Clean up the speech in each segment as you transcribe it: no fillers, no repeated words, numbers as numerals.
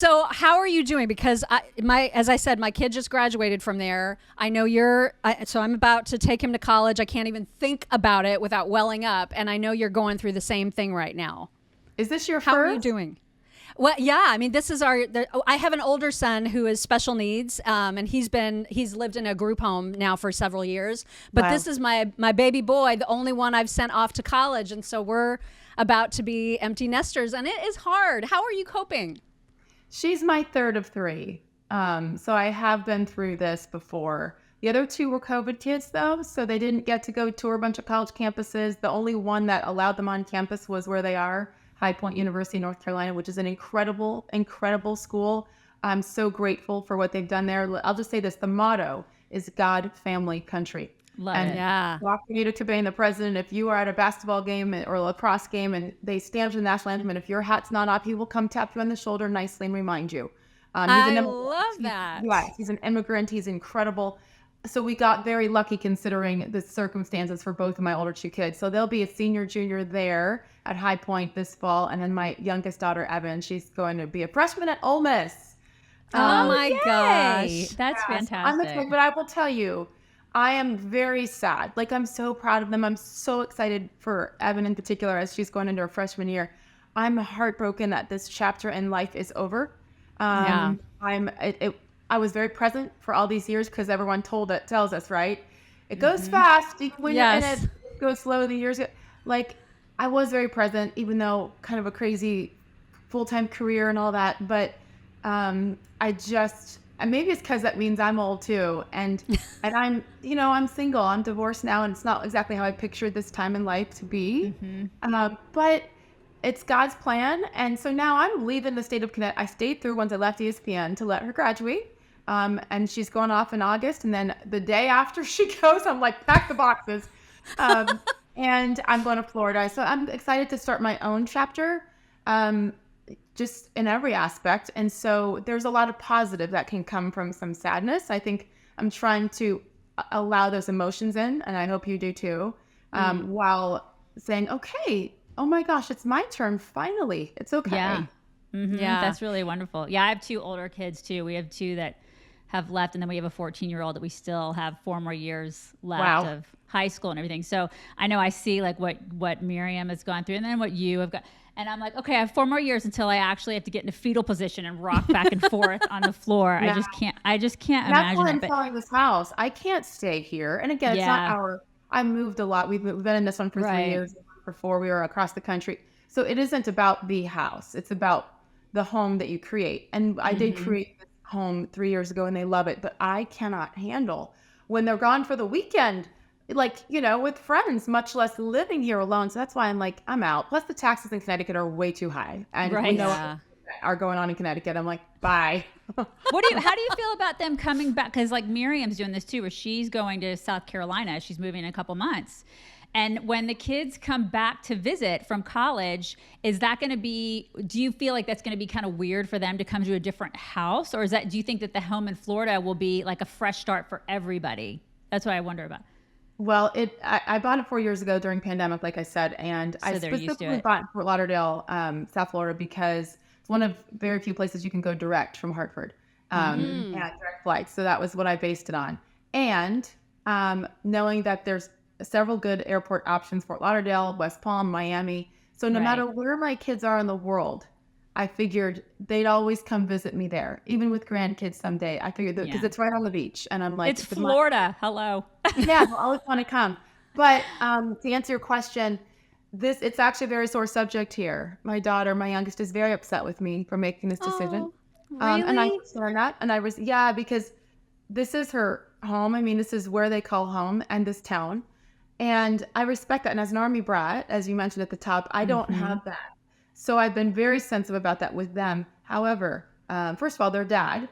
So how are you doing? Because as I said, my kid just graduated from there. I know so I'm about to take him to college. I can't even think about it without welling up. And I know you're going through the same thing right now. Is this your How are you first? doing? Well, yeah. I mean, this is I have an older son who is special needs, and he's lived in a group home now for several years. But Wow. this is my baby boy, the only one I've sent off to college, and so we're about to be empty nesters, and it is hard. How are you coping? She's my third of three. So I have been through this before. The other two were COVID kids, though, so they didn't get to go tour a bunch of college campuses. The only one that allowed them on campus was where they are, High Point University, North Carolina, which is an incredible, incredible school. I'm so grateful for what they've done there. I'll just say this. The motto is God, family, country. Love And it. Yeah. walking you to obeying the president, if you are at a basketball game or a lacrosse game and they stand for the national anthem, and if your hat's not off, he will come tap you on the shoulder nicely and remind you. I love that. Yes, he's an immigrant. He's incredible. So we got very lucky considering the circumstances for both of my older two kids. So they'll be a senior, junior there at High Point this fall. And then my youngest daughter, Evan, she's going to be a freshman at Ole Miss. Oh my Yay! gosh. That's I'm fantastic. excited, but I will tell you, I am very sad. Like, I'm so proud of them. I'm so excited for Evan in particular as she's going into her freshman year. I'm heartbroken that this chapter in life is over. Yeah. I was very present for all these years because everyone tells us, right? It goes fast when you're in Yes. it. It goes slow. The years like I was very present, even though kind of a crazy full-time career and all that. But I just and maybe it's because that means I'm old too, and I'm single. I'm divorced now, and it's not exactly how I pictured this time in life to be. But it's God's plan, and so now I'm leaving the state of Connecticut. I stayed through once I left ESPN to let her graduate, and she's going off in August, and then the day after she goes, I'm like, pack the boxes, and I'm going to Florida. So I'm excited to start my own chapter, just in every aspect, and so there's a lot of positive that can come from some sadness. I think I'm trying to allow those emotions in, and I hope you do too, while saying, okay, oh my gosh, it's my turn. Finally. It's okay. Yeah. Yeah. That's really wonderful. Yeah, I have two older kids too. We have two that have left, and then we have a 14-year-old that we still have 4 more years left Wow. of high school and everything. So I know I see like what Miriam has gone through, and then what you have got. And I'm like, okay, I have 4 more years until I actually have to get in a fetal position and rock back and forth on the floor. Yeah. I just can't That's imagine why it. I'm But selling this house. I can't stay here. And again, it's not I moved a lot. We've been in this one for 3 Right. years. For 4, we were across the country. So it isn't about the house. It's about the home that you create. And I did create this home 3 years ago, and they love it. But I cannot handle when they're gone for the weekend, like, with friends, much less living here alone. So that's why I'm like, I'm out. Plus the taxes in Connecticut are way too high. And we Right. know Yeah. what are going on in Connecticut. I'm like, bye. how do you feel about them coming back? Because like Miriam's doing this too, where she's going to South Carolina. She's moving in a couple months. And when the kids come back to visit from college, is that going to be, do you feel like that's going to be kind of weird for them to come to a different house? Or do you think that the home in Florida will be like a fresh start for everybody? That's what I wonder about. Well, I bought it 4 years ago during pandemic, like I said, and I they're used to specifically it. bought Fort Lauderdale, South Florida, because it's one of very few places you can go direct from Hartford, and direct flights. So that was what I based it on. And knowing that there's several good airport options: Fort Lauderdale, West Palm, Miami. So no Right. matter where my kids are in the world, I figured they'd always come visit me there, even with grandkids someday. I figured because Yeah. it's right on the beach, and I'm like, It's Florida. Hello. yeah, they'll always want to come. But to answer your question, it's actually a very sore subject here. My daughter, my youngest, is very upset with me for making this decision. And I Really? understand that. And because this is her home. I mean, this is where they call home, and this town. And I respect that. And as an Army brat, as you mentioned at the top, I don't have that. So I've been very sensitive about that with them. However, first of all, their dad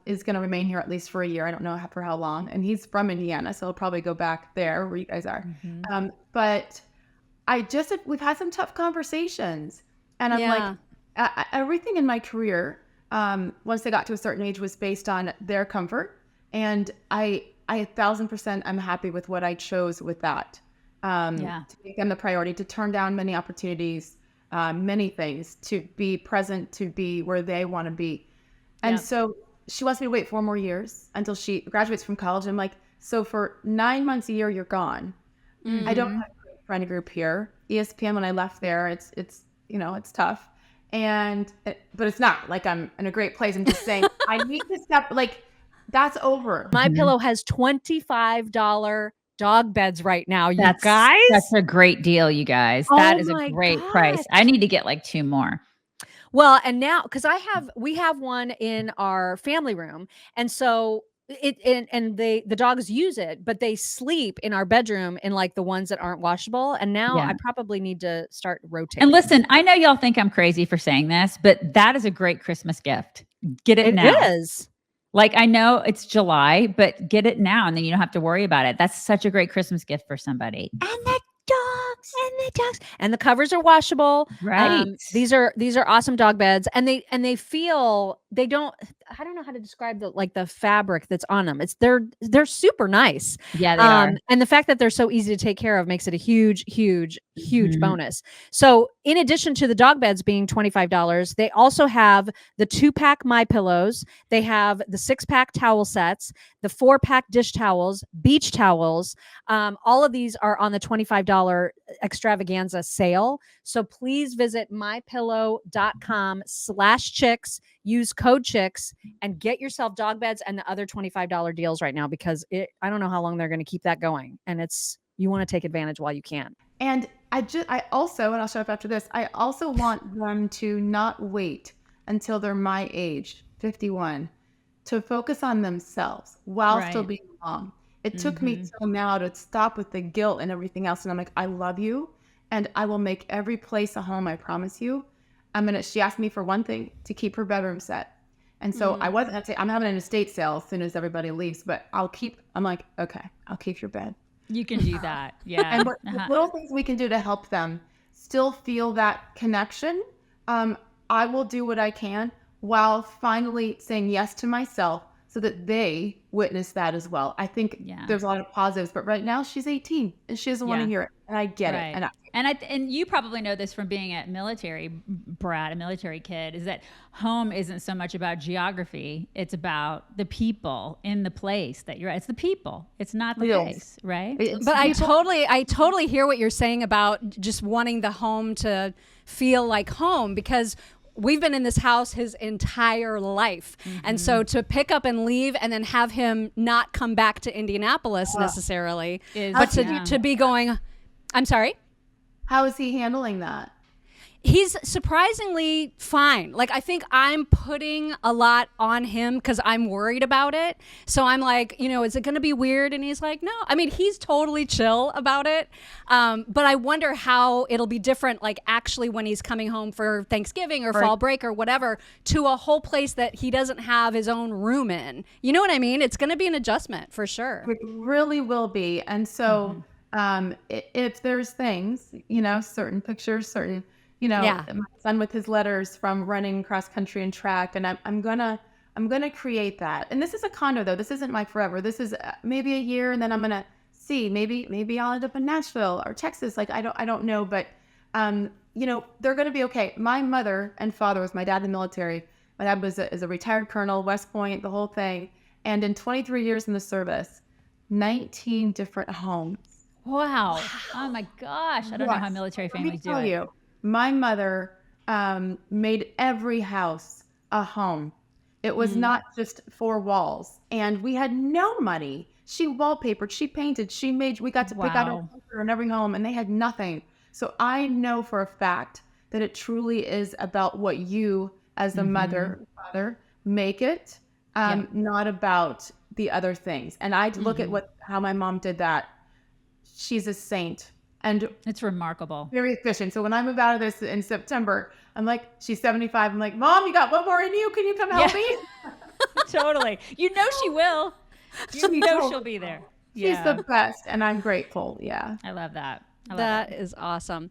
is going to remain here at least for a year. I don't know for how long. And he's from Indiana, so he'll probably go back there where you guys are. But we've had some tough conversations. And I'm Yeah. like, everything in my career, once they got to a certain age, was based on their comfort. And I 1,000% I'm happy with what I chose with that. Yeah. To make them the priority, to turn down many opportunities. many things, to be present, to be where they want to be. And so she wants me to wait 4 more years until she graduates from college. I'm like, so for 9 months a year, you're gone. I don't have a great friend group here. ESPN, when I left there, it's it's tough. But it's not like I'm in a great place. I'm just saying I need to step, like, that's over. My Pillow has $25 dog beds right now, you That's guys. a great deal, you guys. Oh That is my a great gosh. price. I need to get like 2 more. Well, and now because we have one in our family room, and so the dogs use it, but they sleep in our bedroom in like the ones that aren't washable. And now Yeah. I probably need to start rotating. And listen, I know y'all think I'm crazy for saying this, but that is a great Christmas gift. Get it now. It is. Like, I know it's July, but get it now and then you don't have to worry about it. That's such a great Christmas gift for somebody. And the dogs and the covers are washable. Right. These are awesome dog beds, and they feel, they don't, I don't know how to describe the fabric that's on them. They're super nice. Yeah, they are. And the fact that they're so easy to take care of makes it a huge bonus. So in addition to the dog beds being $25, they also have the 2-pack My Pillows. They have the 6-pack towel sets, the 4-pack dish towels, beach towels. All of these are on the $25 extravaganza sale. So please visit mypillow.com/chicks, use code chicks, and get yourself dog beds and the other $25 deals right now, because I don't know how long they're going to keep that going. And you want to take advantage while you can. And I also, and I'll show up after this, I also want them to not wait until they're my age, 51, to focus on themselves while still being a mom. It took me till now to stop with the guilt and everything else. And I'm like, I love you, and I will make every place a home, I promise you. She asked me for one thing, to keep her bedroom set. And so I wasn't going to say, I'm having an estate sale as soon as everybody leaves, but I'm like, okay, I'll keep your bed. You can do that. Yeah. And what little things we can do to help them still feel that connection. I will do what I can while finally saying yes to myself, so that they witness that as well. I think there's a lot of positives, but right now she's 18 and she doesn't want to hear it. And I get it. And you probably know this from being a military brat, a military kid, is that home isn't so much about geography. It's about the people in the place that you're at. It's the people. It's not the place, right? But I totally hear what you're saying about just wanting the home to feel like home, because we've been in this house his entire life. And so to pick up and leave and then have him not come back to Indianapolis necessarily, but to be going, I'm sorry? How is he handling that? He's surprisingly fine. Like, I think I'm putting a lot on him because I'm worried about it. So I'm like, is it going to be weird? And he's like, no. I mean, he's totally chill about it. But I wonder how it'll be different, like actually when he's coming home for Thanksgiving or fall break or whatever, to a whole place that he doesn't have his own room in. You know what I mean? It's going to be an adjustment for sure. It really will be. And so if there's things, certain pictures, certain... my son with his letters from running cross country and track, and I'm gonna create that. And this is a condo, though. This isn't my forever. This is maybe a year, and then I'm gonna see. Maybe I'll end up in Nashville or Texas. Like, I don't know, but they're gonna be okay. My mother and father was my dad in the military. My dad was a retired colonel, West Point, the whole thing. And in 23 years in the service, 19 different homes. Wow. Oh my gosh. I don't know how military families do it. My mother made every house a home. It was not just 4 walls. And we had no money. She wallpapered, she painted, we got to pick out a color in every home, and they had nothing. So I know for a fact that it truly is about what you, as the mother, father, make it, not about the other things. And I look at how my mom did that. She's a saint. And it's remarkable. Very efficient. So when I move out of this in September, I'm like, she's 75. I'm like, Mom, you got one more in you. Can you come help me? Totally. You know she will. You know she'll be there. She's the best, and I'm grateful. Yeah. I love that. That is awesome.